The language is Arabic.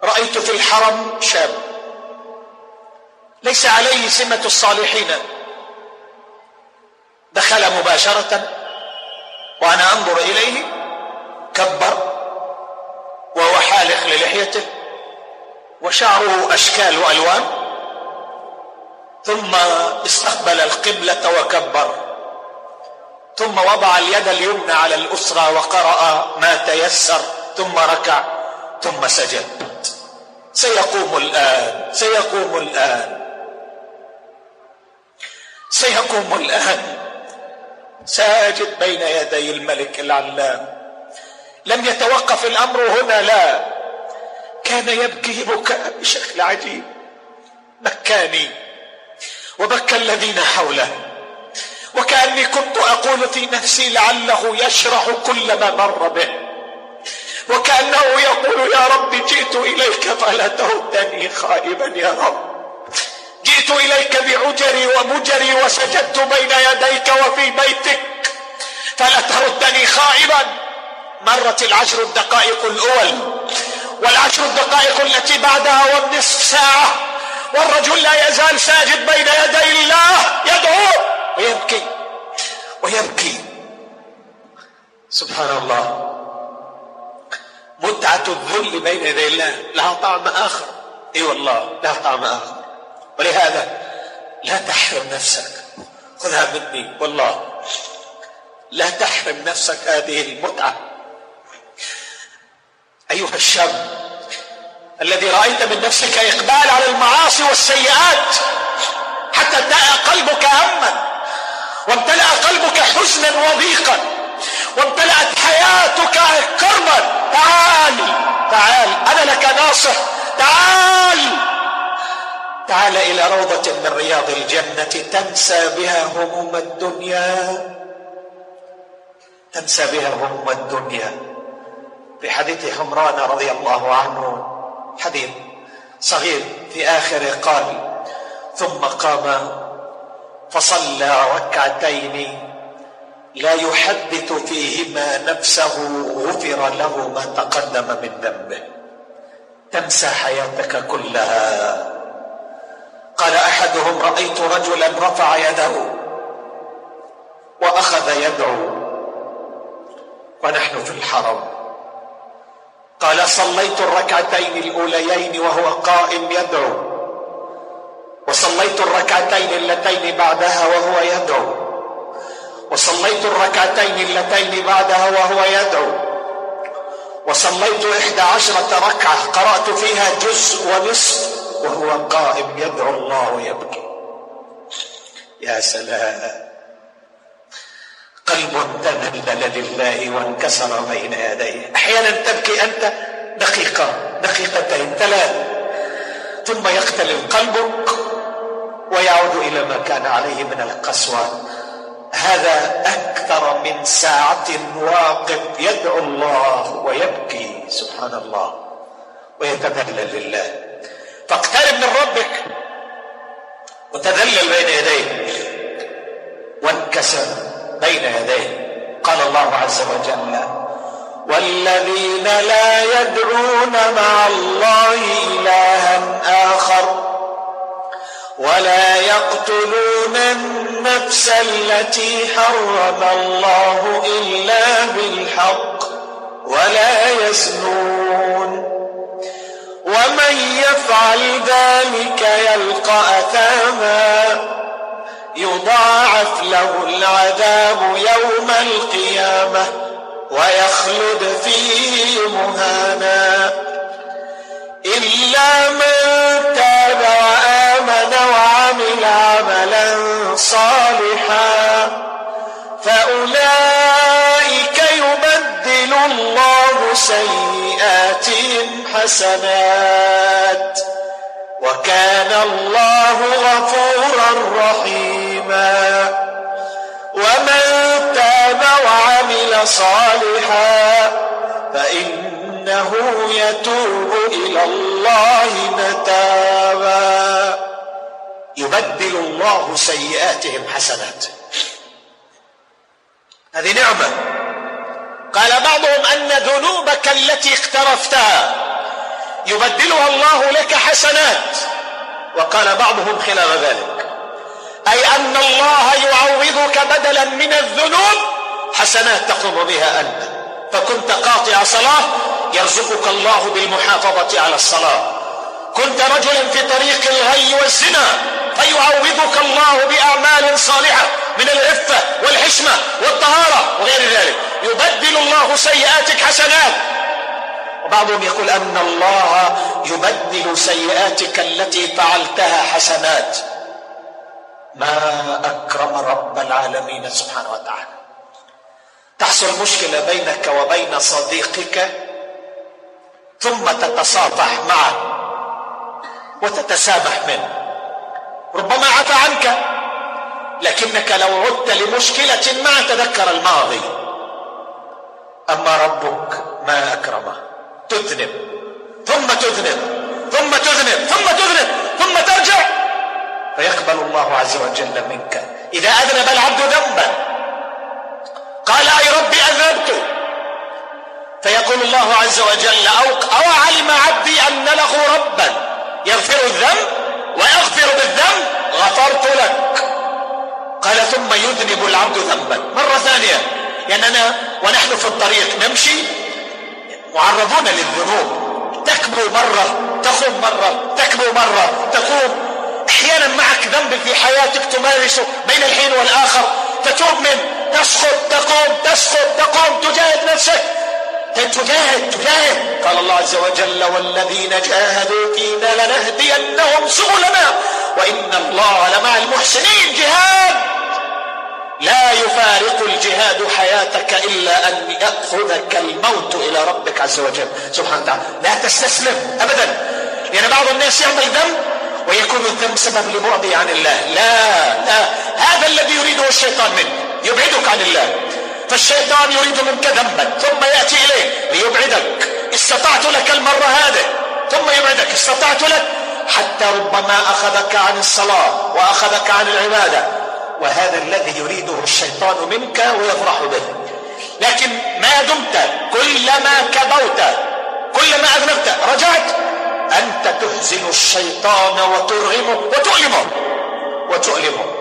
رأيت في الحرم شاب ليس عليه سمة الصالحين، دخل مباشرة وأنا أنظر إليه، كبر وهو حالق للحيته وشعره أشكال وألوان، ثم استقبل القبلة وكبر، ثم وضع اليد اليمنى على الأسرى وقرأ ما تيسر، ثم ركع ثم سجد. سيقوم الآن سيقوم الآن سيقوم الآن ساجد بين يدي الملك العلام. لم يتوقف الأمر هنا، لا، كان يبكي بكاء بشكل عجيب، بكاني وبكى الذين حوله، وكأني كنت أقول في نفسي لعله يشرح كل ما مر به، وكأنه يقول يا رب جئت إليك فلا تردني خائبا، يا رب جئت إليك بعجري ومجري وسجدت بين يديك وفي بيتك فلا تردني خائبا. مرت العشر الدقائق الأول والعشر الدقائق التي بعدها والنصف ساعة، والرجل لا يزال ساجد بين يدي الله يدعو ويبكي ويبكي. سبحان الله، متعة الذل بين يدي الله لها طعم آخر. اي والله لها طعم آخر، ولهذا لا تحرم نفسك، خذها مني والله، لا تحرم نفسك هذه المتعة. أيها الشاب الذي رأيت من نفسك إقبال على المعاصي والسيئات حتى امتلأ قلبك هما وامتلأ قلبك حزنا وضيقا وامتلأت حياتك كربا، تعال أنا لك ناصح، تعال إلى روضة من رياض الجنة تنسى بها هموم الدنيا. في حديث حمران رضي الله عنه، حديث صغير، في آخره قال ثم قام فصلى ركعتين لا يحدث فيهما نفسه غفر له ما تقدم من ذنبه. تنسى حياتك كلها. قال أحدهم رأيت رجلا رفع يده وأخذ يدعو ونحن في الحرم. قال صليت الركعتين الأوليين وهو قائم يدعو، وصليت الركعتين اللتين بعدها وهو يدعو، وصليت الركعتين اللتين بعدها وهو يدعو، وصليت 11 ركعة قرأت فيها جزء ونصف وهو قائم يدعو الله ويبكي. يا سلام، قلب تذلل لله وانكسر بين يديه. احيانا تبكي انت دقيقة دقيقتين 3 ثم يختلف قلبك ويعود الى ما كان عليه من القسوة. هذا اكثر من ساعة واقف يدعو الله ويبكي، سبحان الله، ويتذلل لله. فاقترب من ربك وتذلل بين يديه وانكسر بين يديه. قال الله عز وجل والذين لا يدعون مع الله إلها آخر ولا يقتلون النفس التي حرم الله إلا بالحق ولا يزنون ومن يفعل ذلك يلقى أثاما يضاعف له العذاب يوم القيامة ويخلد فيه مهانا إلا من تاب وآمن وعمل عملا صالحا فأولئك يبدل الله سيئاتهم حسنات وكان الله غفورا رحيما ومن تاب وعمل صالحا فإنه يتوب إلى الله متابا يبدل الله سيئاتهم حسنات. هذه نعمة. قال بعضهم أن ذنوبك التي اقترفتها يبدلها الله لك حسنات. وقال بعضهم خلاف ذلك، أي أن الله يعوضك بدلا من الذنوب حسنات تقوم بها أنت. فكنت قاطع صلاة يرزقك الله بالمحافظة على الصلاة، كنت رجلا في طريق الغي والزنا فيعوضك الله بأعمال صالحة من العفة والحشمة والطهارة وغير ذلك، يبدل الله سيئاتك حسنات. وبعضهم يقول أن الله يبدل سيئاتك التي فعلتها حسنات. ما أكرم رب العالمين سبحانه وتعالى. تحصل مشكلة بينك وبين صديقك ثم تتصافح معه وتتسامح منه، ربما عفى عنك، لكنك لو عدت لمشكلة معه تذكر الماضي. أما ربك ما أكرمه، تذنب ثم تذنب ثم تذنب ثم تذنب ثم ترجع فيقبل الله عز وجل منك. إذا أذنب العبد ذنبا قال أي ربي أذنبت، فيقول الله عز وجل أو علم عبدي أن له ربا يغفر الذنب ويغفر بالذنب غفرت لك. قال ثم يذنب العبد ذنبا مرة ثانية، لأننا ونحن في الطريق نمشي معرضون للذنوب، تكبو مرة تخون مرة، تكبو مرة تخون. احيانا معك ذنب في حياتك تمارسه بين الحين والآخر، تتوب منه، تسقط تقوم، تسقط تقوم، تجاهد نفسك، تجاهد. قال الله عز وجل والذين جاهدوا فينا لنهدينهم سبلنا وإن الله لمع المحسنين. جهاد لا يفارق الجهاد حياتك إلا أن يأخذك الموت إلى ربك عز وجل سبحانه وتعالى. لا تستسلم أبدا، لأن بعض الناس يعمل ذنب ويكون الذنب سبب لبعده عن الله. لا، هذا الذي يريده الشيطان منك، يبعدك عن الله. فالشيطان يريد منك ذنبا ثم يأتي إليه ليبعدك، استطعت لك المرة هذه ثم يبعدك، استطعت لك، حتى ربما أخذك عن الصلاة وأخذك عن العبادة. وهذا الذي يريده الشيطان منك ويفرح به. لكن ما دمت كلما كبوت كلما أذنبت رجعت، أنت تحزن الشيطان وترغمه وتؤلمه.